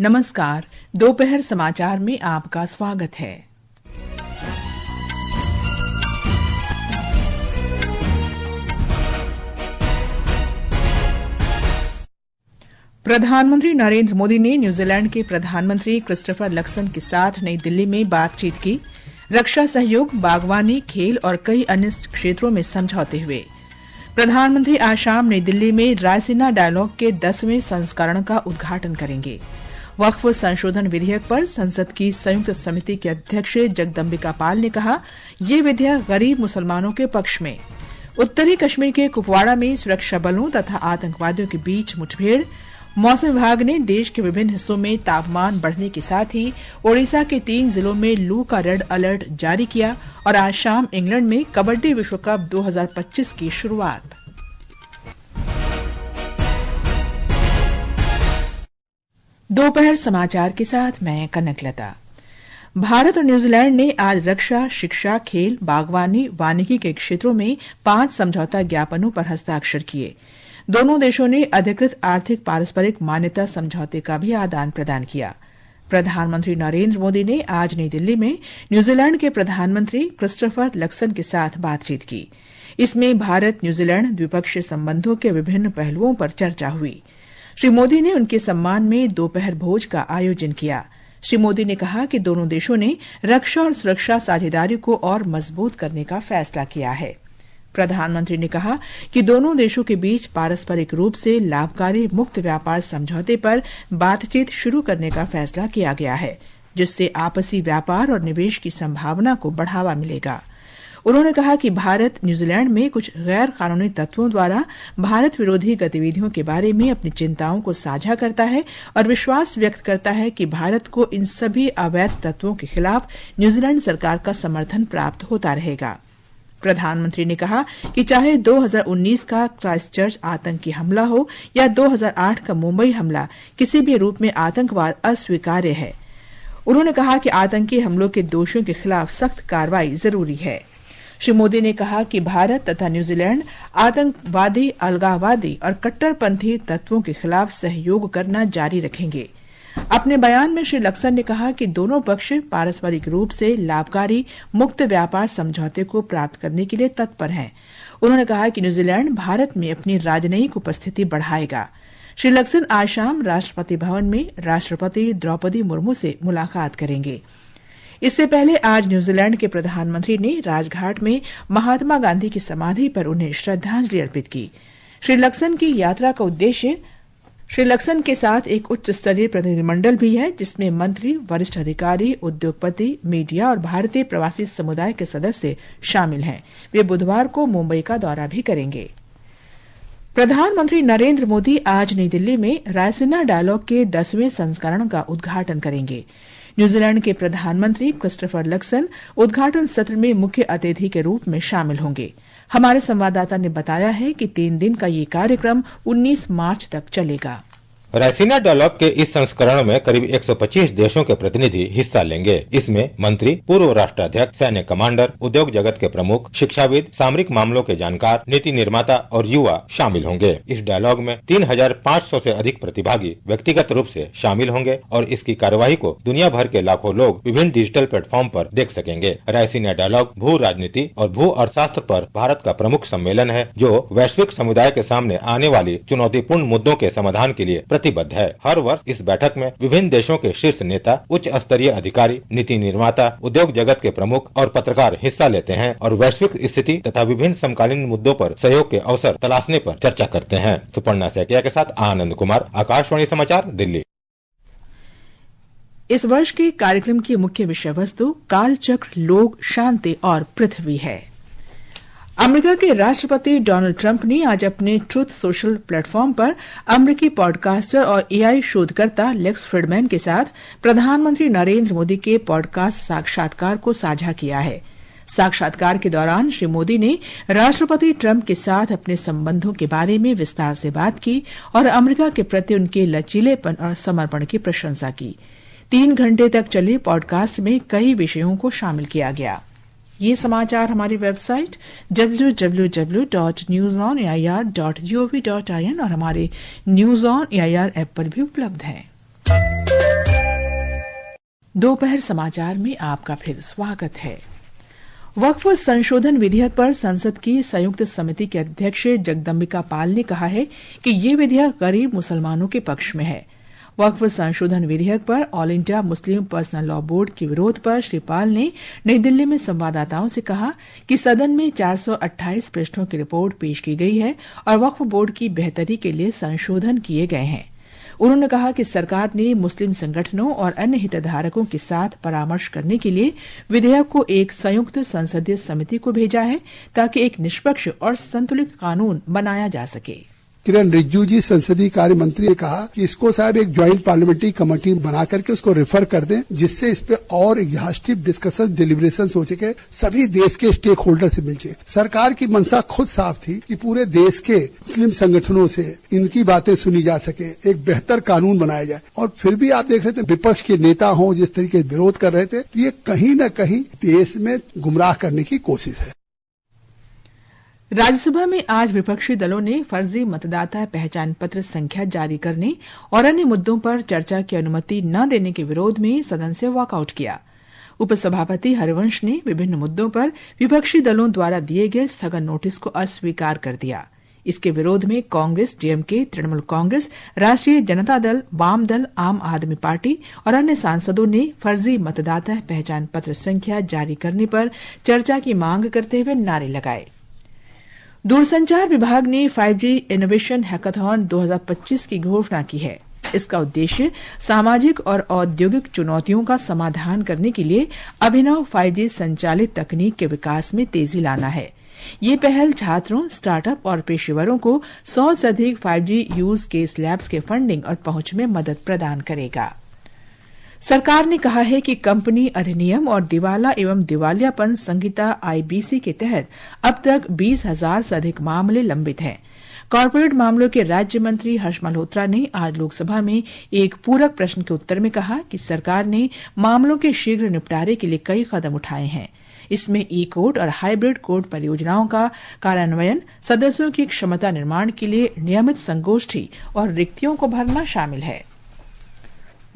नमस्कार, दोपहर समाचार में आपका स्वागत है। प्रधानमंत्री नरेंद्र मोदी ने न्यूजीलैंड के प्रधानमंत्री क्रिस्टोफर लक्सन के साथ नई दिल्ली में बातचीत की। रक्षा सहयोग, बागवानी, खेल और कई अन्य क्षेत्रों में समझौते हुए। प्रधानमंत्री आज शाम नई दिल्ली में रायसीना डायलॉग के 10वें संस्करण का उद्घाटन करेंगे। वक्फ संशोधन विधेयक पर संसद की संयुक्त समिति के अध्यक्ष जगदम्बिका पाल ने कहा, ये विधेयक गरीब मुसलमानों के पक्ष में। उत्तरी कश्मीर के कुपवाड़ा में सुरक्षा बलों तथा आतंकवादियों के बीच मुठभेड़। मौसम विभाग ने देश के विभिन्न हिस्सों में तापमान बढ़ने के साथ ही ओडिशा के 3 जिलों में लू का रेड अलर्ट जारी किया और आज शाम इंग्लैंड में कबड्डी विश्व कप 2025 की शुरुआत। दोपहर समाचार के साथ मैं कनकलता। भारत और न्यूजीलैंड ने आज रक्षा, शिक्षा, खेल, बागवानी, वानिकी के क्षेत्रों में 5 समझौता ज्ञापनों पर हस्ताक्षर किए। दोनों देशों ने अधिकृत आर्थिक पारस्परिक मान्यता समझौते का भी आदान प्रदान किया। प्रधानमंत्री नरेंद्र मोदी ने आज नई दिल्ली में न्यूजीलैंड के प्रधानमंत्री क्रिस्टोफर लक्सन के साथ बातचीत की। इसमें भारत न्यूजीलैंड द्विपक्षीय संबंधों के विभिन्न पहलुओं पर चर्चा हुई। श्री मोदी ने उनके सम्मान में दोपहर भोज का आयोजन किया। श्री मोदी ने कहा कि दोनों देशों ने रक्षा और सुरक्षा साझेदारी को और मजबूत करने का फैसला किया है। प्रधानमंत्री ने कहा कि दोनों देशों के बीच पारस्परिक रूप से लाभकारी मुक्त व्यापार समझौते पर बातचीत शुरू करने का फैसला किया गया है, जिससे आपसी व्यापार और निवेश की संभावना को बढ़ावा मिलेगा। उन्होंने कहा कि भारत न्यूजीलैंड में कुछ गैर कानूनी तत्वों द्वारा भारत विरोधी गतिविधियों के बारे में अपनी चिंताओं को साझा करता है और विश्वास व्यक्त करता है कि भारत को इन सभी अवैध तत्वों के खिलाफ न्यूजीलैंड सरकार का समर्थन प्राप्त होता रहेगा। प्रधानमंत्री ने कहा कि चाहे 2019 का क्राइस्टचर्च आतंकी हमला हो या 2008 का मुंबई हमला, किसी भी रूप में आतंकवाद अस्वीकार्य है। उन्होंने कहा कि आतंकी हमलों के दोषियों के खिलाफ सख्त कार्रवाई जरूरी है। श्री मोदी ने कहा कि भारत तथा न्यूजीलैंड आतंकवादी, अलगाववादी और कट्टरपंथी तत्वों के खिलाफ सहयोग करना जारी रखेंगे। अपने बयान में श्री लक्सन ने कहा कि दोनों पक्ष पारस्परिक रूप से लाभकारी मुक्त व्यापार समझौते को प्राप्त करने के लिए तत्पर हैं। उन्होंने कहा कि न्यूजीलैंड भारत में अपनी राजनयिक उपस्थिति बढ़ाएगा। श्री लक्सन आज शाम राष्ट्रपति भवन में राष्ट्रपति द्रौपदी मुर्मू से मुलाकात करेंगे। इससे पहले आज न्यूजीलैंड के प्रधानमंत्री ने राजघाट में महात्मा गांधी की समाधि पर उन्हें श्रद्धांजलि अर्पित की। श्री लक्सन की यात्रा का उद्देश्य श्री लक्सन के साथ एक उच्च स्तरीय प्रतिनिधिमंडल भी है, जिसमें मंत्री, वरिष्ठ अधिकारी, उद्योगपति, मीडिया और भारतीय प्रवासी समुदाय के सदस्य शामिल हैं। वे बुधवार को मुंबई का दौरा भी करेंगे। प्रधानमंत्री नरेंद्र मोदी आज नई दिल्ली में रायसीना डायलॉग के 10वें संस्करण का उद्घाटन करेंगे। न्यूजीलैंड के प्रधानमंत्री क्रिस्टोफर लक्सन उद्घाटन सत्र में मुख्य अतिथि के रूप में शामिल होंगे। हमारे संवाददाता ने बताया है कि 3 दिन का ये कार्यक्रम 19 मार्च तक चलेगा। रायसीना डायलॉग के इस संस्करण में करीब 125 देशों के प्रतिनिधि हिस्सा लेंगे। इसमें मंत्री, पूर्व राष्ट्राध्यक्ष, सैन्य कमांडर, उद्योग जगत के प्रमुख, शिक्षाविद, सामरिक मामलों के जानकार, नीति निर्माता और युवा शामिल होंगे। इस डायलॉग में 3500 से अधिक प्रतिभागी व्यक्तिगत रूप से शामिल होंगे और इसकी कार्यवाही को दुनिया भर के लाखों लोग विभिन्न डिजिटल प्लेटफॉर्म पर देख सकेंगे। रायसीना डायलॉग भू राजनीति और भू अर्थशास्त्र पर भारत का प्रमुख सम्मेलन है, जो वैश्विक समुदाय के सामने आने वाली चुनौतीपूर्ण मुद्दों के समाधान के लिए प्रतिबद्ध है। हर वर्ष इस बैठक में विभिन्न देशों के शीर्ष नेता, उच्च स्तरीय अधिकारी, नीति निर्माता, उद्योग जगत के प्रमुख और पत्रकार हिस्सा लेते हैं और वैश्विक स्थिति तथा विभिन्न समकालीन मुद्दों पर सहयोग के अवसर तलाशने पर चर्चा करते हैं। सुपर्णा सैकिया के साथ आनंद कुमार, आकाशवाणी समाचार, दिल्ली। इस वर्ष के कार्यक्रम की मुख्य विषय वस्तु कालचक्र, लोग, शांति और पृथ्वी है। अमेरिका के राष्ट्रपति डोनाल्ड ट्रंप ने आज अपने ट्रुथ सोशल प्लेटफॉर्म पर अमेरिकी पॉडकास्टर और एआई शोधकर्ता लेक्स फ्रीडमैन के साथ प्रधानमंत्री नरेंद्र मोदी के पॉडकास्ट साक्षात्कार को साझा किया है। साक्षात्कार के दौरान श्री मोदी ने राष्ट्रपति ट्रंप के साथ अपने संबंधों के बारे में विस्तार से बात की और अमेरिका के प्रति उनके लचीलेपन और समर्पण की प्रशंसा की। 3 घंटे तक चले पॉडकास्ट में कई विषयों को शामिल किया गया। ये समाचार हमारी वेबसाइट www.newsonair.gov.in और हमारे न्यूज ऑन एआईआर ऐप पर भी उपलब्ध हैं। दोपहर समाचार में आपका फिर स्वागत है। वक्फ संशोधन विधेयक पर संसद की संयुक्त समिति के अध्यक्ष जगदम्बिका पाल ने कहा है कि ये विधेयक गरीब मुसलमानों के पक्ष में है। वक्फ संशोधन विधेयक पर all India Muslim personal law board के विरोध पर श्री पाल ने नई दिल्ली में संवाददाताओं से कहा कि सदन में 428 पृष्ठों की रिपोर्ट पेश की गई है और वक्फ बोर्ड की बेहतरी के लिए संशोधन किए गए हैं। उन्होंने कहा कि सरकार ने मुस्लिम संगठनों और अन्य हितधारकों के साथ परामर्श करने के लिए विधेयक को एक संयुक्त संसदीय समिति को भेजा है ताकि एक निष्पक्ष और संतुलित कानून बनाया जा सके। किरण रिजिजू जी संसदीय कार्य मंत्री ने कहा कि इसको साहब एक ज्वाइंट पार्लियामेंट्री कमेटी बना करके उसको रेफर कर दें, जिससे इस पे और एग्जॉस्टिव डिस्कशन डिलिब्रेशन हो सके, सभी देश के स्टेक होल्डर से मिल सके। सरकार की मंशा खुद साफ थी कि पूरे देश के मुस्लिम संगठनों से इनकी बातें सुनी जा सके, एक बेहतर कानून बनाया जाए। और फिर भी आप देख रहे थे विपक्ष के नेता हों जिस तरीके से विरोध कर रहे थे, ये कहीं न कहीं देश में गुमराह करने की कोशिश है। राज्यसभा में आज विपक्षी दलों ने फर्जी मतदाता पहचान पत्र संख्या जारी करने और अन्य मुद्दों पर चर्चा की अनुमति न देने के विरोध में सदन से वॉकआउट किया। उपसभापति हरिवंश ने विभिन्न मुद्दों पर विपक्षी दलों द्वारा दिए गए स्थगन नोटिस को अस्वीकार कर दिया। इसके विरोध में कांग्रेस, डीएमके, तृणमूल कांग्रेस, राष्ट्रीय जनता दल, वाम दल, आम आदमी पार्टी और अन्य सांसदों ने फर्जी मतदाता पहचान पत्र संख्या जारी करने पर चर्चा की मांग करते हुए नारे लगाए। दूरसंचार विभाग ने 5G इनोवेशन हैकाथॉन 2025 की घोषणा की है। इसका उद्देश्य सामाजिक और औद्योगिक चुनौतियों का समाधान करने के लिए अभिनव 5G संचालित तकनीक के विकास में तेजी लाना है। ये पहल छात्रों, स्टार्टअप और पेशेवरों को 100 से अधिक 5G यूज केस लैब्स के फंडिंग और पहुंच में मदद प्रदान करेगा। सरकार ने कहा है कि कंपनी अधिनियम और दिवाला एवं दिवालियापन संहिता IBC के तहत अब तक 20,000 से अधिक मामले लंबित हैं। कॉर्पोरेट मामलों के राज्य मंत्री हर्ष मल्होत्रा ने आज लोकसभा में एक पूरक प्रश्न के उत्तर में कहा कि सरकार ने मामलों के शीघ्र निपटारे के लिए कई कदम उठाए हैं। इसमें ई-कोर्ट और हाइब्रिड कोर्ट परियोजनाओं का कार्यान्वयन, सदस्यों की क्षमता निर्माण के लिए नियमित संगोष्ठी और रिक्तियों को भरना शामिल है।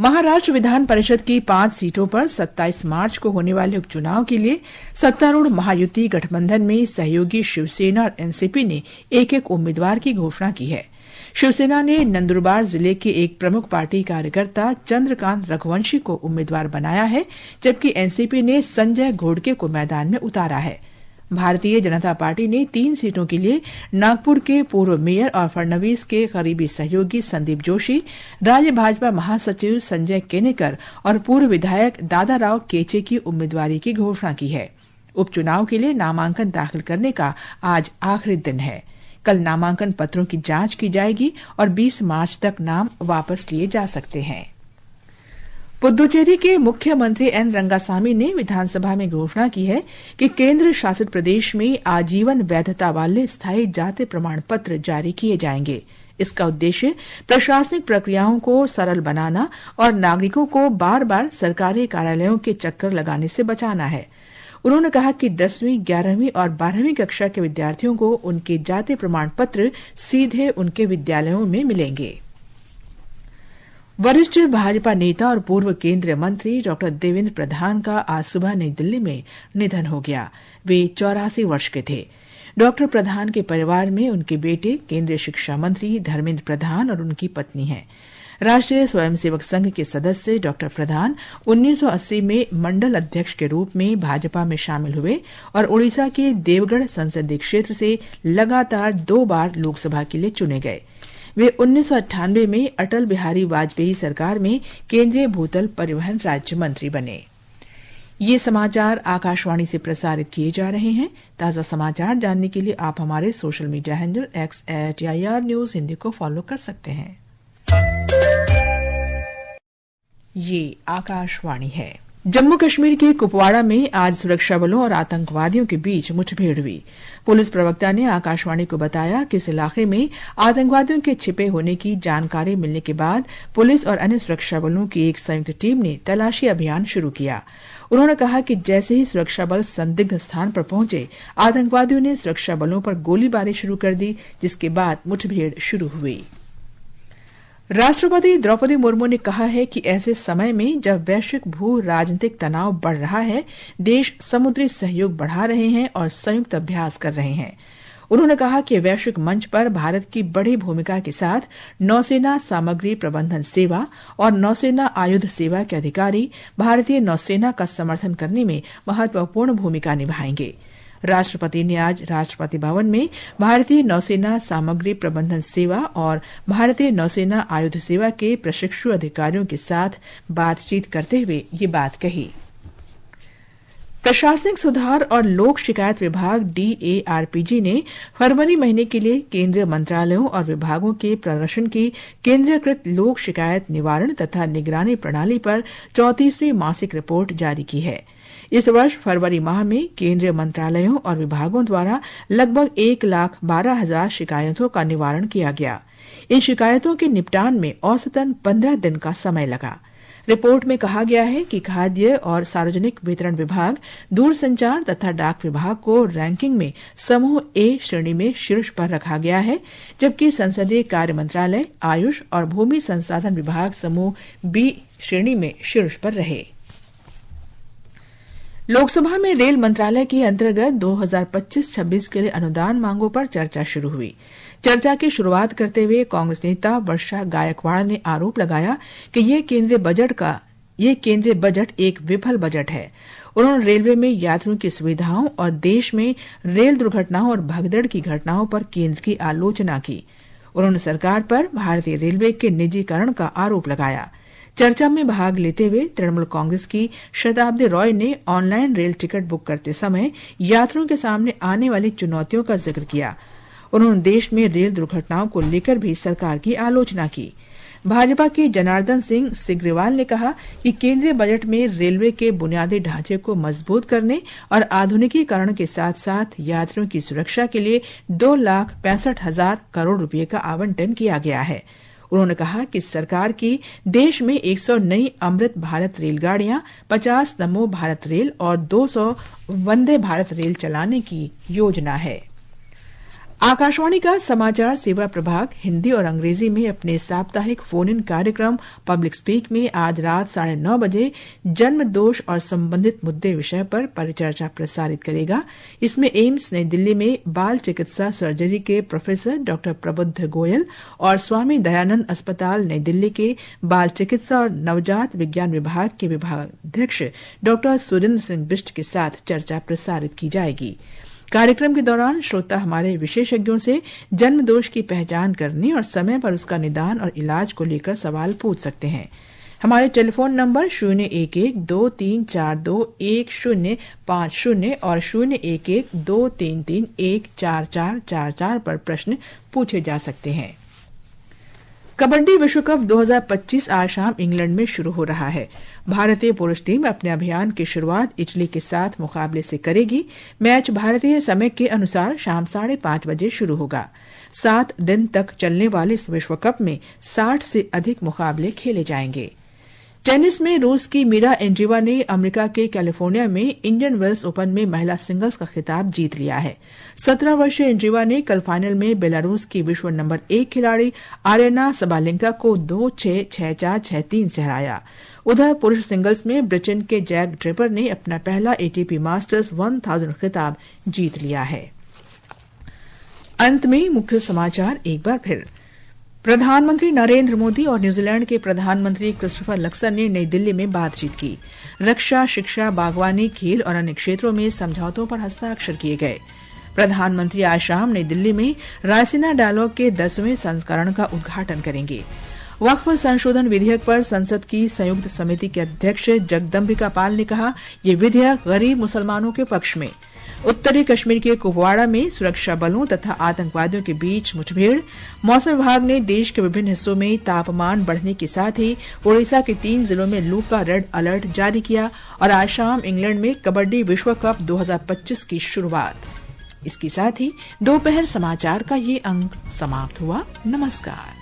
महाराष्ट्र विधान परिषद की 5 सीटों पर 27 मार्च को होने वाले उपचुनाव के लिए सत्तारूढ़ महायुति गठबंधन में सहयोगी शिवसेना और एनसीपी ने एक-एक उम्मीदवार की घोषणा की है। शिवसेना ने नंदुरबार जिले के एक प्रमुख पार्टी कार्यकर्ता चंद्रकांत रघुवंशी को उम्मीदवार बनाया है, जबकि एनसीपी ने संजय घोड़के को मैदान में उतारा है। भारतीय जनता पार्टी ने 3 सीटों के लिए नागपुर के पूर्व मेयर और फडणवीस के करीबी सहयोगी संदीप जोशी, राज्य भाजपा महासचिव संजय केनेकर और पूर्व विधायक दादाराव केचे की उम्मीदवारी की घोषणा की है। उपचुनाव के लिए नामांकन दाखिल करने का आज आखिरी दिन है। कल नामांकन पत्रों की जांच की जाएगी और 20 मार्च तक नाम वापस लिए जा सकते हैं। पुदुचेरी के मुख्यमंत्री एन रंगासामी ने विधानसभा में घोषणा की है कि केंद्र शासित प्रदेश में आजीवन वैधता वाले स्थायी जाति प्रमाण पत्र जारी किए जाएंगे। इसका उद्देश्य प्रशासनिक प्रक्रियाओं को सरल बनाना और नागरिकों को बार बार सरकारी कार्यालयों के चक्कर लगाने से बचाना है। उन्होंने कहा कि 10वीं, 11वीं और 12वीं कक्षा के विद्यार्थियों को उनके जाति प्रमाण पत्र सीधे उनके विद्यालयों में मिलेंगे। वरिष्ठ भाजपा नेता और पूर्व केंद्रीय मंत्री डॉक्टर देवेंद्र प्रधान का आज सुबह नई दिल्ली में निधन हो गया। वे 84 वर्ष के थे। डॉक्टर प्रधान के परिवार में उनके बेटे केंद्रीय शिक्षा मंत्री धर्मेंद्र प्रधान और उनकी पत्नी हैं। राष्ट्रीय स्वयंसेवक संघ के सदस्य डॉक्टर प्रधान 1980 में मंडल अध्यक्ष के रूप में भाजपा में शामिल हुए और उड़ीसा के देवगढ़ संसदीय क्षेत्र से लगातार 2 बार लोकसभा के लिए चुने गए। वे 1998 में अटल बिहारी वाजपेयी सरकार में केंद्रीय भूतल परिवहन राज्य मंत्री बने। ये समाचार आकाशवाणी से प्रसारित किए जा रहे हैं। ताजा समाचार जानने के लिए आप हमारे social media handle x@AIR News Hindi को फॉलो कर सकते हैं। ये आकाशवाणी है। जम्मू कश्मीर के कुपवाड़ा में आज सुरक्षा बलों और आतंकवादियों के बीच मुठभेड़ हुई। पुलिस प्रवक्ता ने आकाशवाणी को बताया कि इस इलाके में आतंकवादियों के छिपे होने की जानकारी मिलने के बाद पुलिस और अन्य सुरक्षा बलों की एक संयुक्त टीम ने तलाशी अभियान शुरू किया। उन्होंने कहा कि जैसे ही सुरक्षा बल संदिग्ध स्थान पर पहुंचे, आतंकवादियों ने सुरक्षा बलों पर गोलीबारी शुरू कर दी, जिसके बाद मुठभेड़ शुरू हुई। राष्ट्रपति द्रौपदी मुर्मू ने कहा है कि ऐसे समय में जब वैश्विक भू राजनीतिक तनाव बढ़ रहा है, देश समुद्री सहयोग बढ़ा रहे हैं और संयुक्त अभ्यास कर रहे हैं। उन्होंने कहा कि वैश्विक मंच पर भारत की बड़ी भूमिका के साथ नौसेना सामग्री प्रबंधन सेवा और नौसेना आयुध सेवा के अधिकारी भारतीय नौसेना का समर्थन करने में महत्वपूर्ण भूमिका निभाएंगे। राष्ट्रपति ने आज राष्ट्रपति भवन में भारतीय नौसेना सामग्री प्रबंधन सेवा और भारतीय नौसेना आयुध सेवा के प्रशिक्षु अधिकारियों के साथ बातचीत करते हुए ये बात कही। प्रशासनिक सुधार और लोक शिकायत विभाग DARPG ने फरवरी महीने के लिए केंद्रीय मंत्रालयों और विभागों के प्रदर्शन की केंद्रीयकृत लोक शिकायत निवारण तथा निगरानी प्रणाली पर 34वीं मासिक रिपोर्ट जारी की है। इस वर्ष फरवरी माह में केंद्रीय मंत्रालयों और विभागों द्वारा लगभग 1,12,000 शिकायतों का निवारण किया गया। इन शिकायतों के निपटान में औसतन 15 दिन का समय लगा। रिपोर्ट में कहा गया है कि खाद्य और सार्वजनिक वितरण विभाग, दूरसंचार तथा डाक विभाग को रैंकिंग में समूह A श्रेणी में शीर्ष पर रखा गया है, जबकि संसदीय कार्य मंत्रालय, आयुष और भूमि संसाधन विभाग समूह B श्रेणी में शीर्ष पर रहे। लोकसभा में रेल मंत्रालय के अंतर्गत 2025-26 के लिए अनुदान मांगों पर चर्चा शुरू हुई। चर्चा की शुरुआत करते हुए कांग्रेस नेता वर्षा गायकवाड़ ने आरोप लगाया कि ये केंद्रीय बजट एक विफल बजट है। उन्होंने रेलवे में यात्रियों की सुविधाओं और देश में रेल दुर्घटनाओं और भगदड़ की घटनाओं पर केंद्र की आलोचना की। उन्होंने सरकार पर भारतीय रेलवे के निजीकरण का आरोप लगाया। चर्चा में भाग लेते हुए तृणमूल कांग्रेस की शताब्दी रॉय ने ऑनलाइन रेल टिकट बुक करते समय यात्रियों के सामने आने वाली चुनौतियों का जिक्र किया। उन्होंने देश में रेल दुर्घटनाओं को लेकर भी सरकार की आलोचना की। भाजपा के जनार्दन सिंह सिग्रीवाल ने कहा कि केंद्रीय बजट में रेलवे के बुनियादी ढांचे को मजबूत करने और आधुनिकीकरण के साथ साथ यात्रियों की सुरक्षा के लिए 2,65,000 करोड़ रुपए का आवंटन किया गया है। उन्होंने कहा कि सरकार की देश में 100 नई अमृत भारत रेलगाड़ियां, 50 नमो भारत रेल और 200 वंदे भारत रेल चलाने की योजना है। आकाशवाणी का समाचार सेवा प्रभाग हिंदी और अंग्रेजी में अपने साप्ताहिक फोन इन कार्यक्रम पब्लिक स्पीक में आज रात 9:30 बजे जन्म दोष और संबंधित मुद्दे विषय पर परिचर्चा प्रसारित करेगा। इसमें एम्स नई दिल्ली में बाल चिकित्सा सर्जरी के प्रोफेसर डॉक्टर प्रबुद्ध गोयल और स्वामी दयानंद अस्पताल नई दिल्ली के बाल चिकित्सा और नवजात विज्ञान विभाग के विभागाध्यक्ष डॉक्टर सुरेंद्र सिंह बिष्ट के साथ चर्चा प्रसारित की जाएगी। कार्यक्रम के दौरान श्रोता हमारे विशेषज्ञों से जन्म दोष की पहचान करने और समय पर उसका निदान और इलाज को लेकर सवाल पूछ सकते हैं। हमारे टेलीफोन नंबर 011-2342-1050 और 011-233-14444 पर प्रश्न पूछे जा सकते हैं। कबड्डी विश्व कप 2025 आज शाम इंग्लैंड में शुरू हो रहा है। भारतीय पुरुष टीम अपने अभियान की शुरुआत इटली के साथ मुकाबले से करेगी। मैच भारतीय समय के अनुसार शाम 5:30 बजे शुरू होगा। 7 दिन तक चलने वाले इस विश्व कप में 60 से अधिक मुकाबले खेले जाएंगे। टेनिस में रूस की मीरा एंड्रीवा ने अमेरिका के कैलिफोर्निया में इंडियन वेल्स ओपन में महिला सिंगल्स का खिताब जीत लिया है। 17 वर्षीय एंड्रीवा ने कल फाइनल में बेलारूस की विश्व नंबर 1 खिलाड़ी आरेना सबालेंका को 2-6, 6-4, 6-3 से हराया। उधर पुरुष सिंगल्स में ब्रिटेन के जैक ड्रेपर ने अपना पहला एटीपी मास्टर्स 1000 खिताब जीत लिया है। अंत में मुख्य समाचार एक बार फिर। प्रधानमंत्री नरेंद्र मोदी और न्यूजीलैंड के प्रधानमंत्री क्रिस्टोफर लक्सन ने नई दिल्ली में बातचीत की। रक्षा, शिक्षा, बागवानी, खेल और अन्य क्षेत्रों में समझौतों पर हस्ताक्षर किए गए। प्रधानमंत्री आज शाम नई दिल्ली में रायसीना डायलॉग के 10वें संस्करण का उद्घाटन करेंगे। वक्फ संशोधन विधेयक पर संसद की संयुक्त समिति के अध्यक्ष जगदम्बिका पाल ने कहा, ये विधेयक गरीब मुसलमानों के पक्ष में। उत्तरी कश्मीर के कुपवाड़ा में सुरक्षा बलों तथा आतंकवादियों के बीच मुठभेड़। मौसम विभाग ने देश के विभिन्न हिस्सों में तापमान बढ़ने के साथ ही ओडिशा के 3 जिलों में लू का रेड अलर्ट जारी किया। और आज शाम इंग्लैंड में कबड्डी विश्व कप 2025 की शुरुआत। इसके साथ ही दोपहर समाचार का ये अंक समाप्त हुआ। नमस्कार।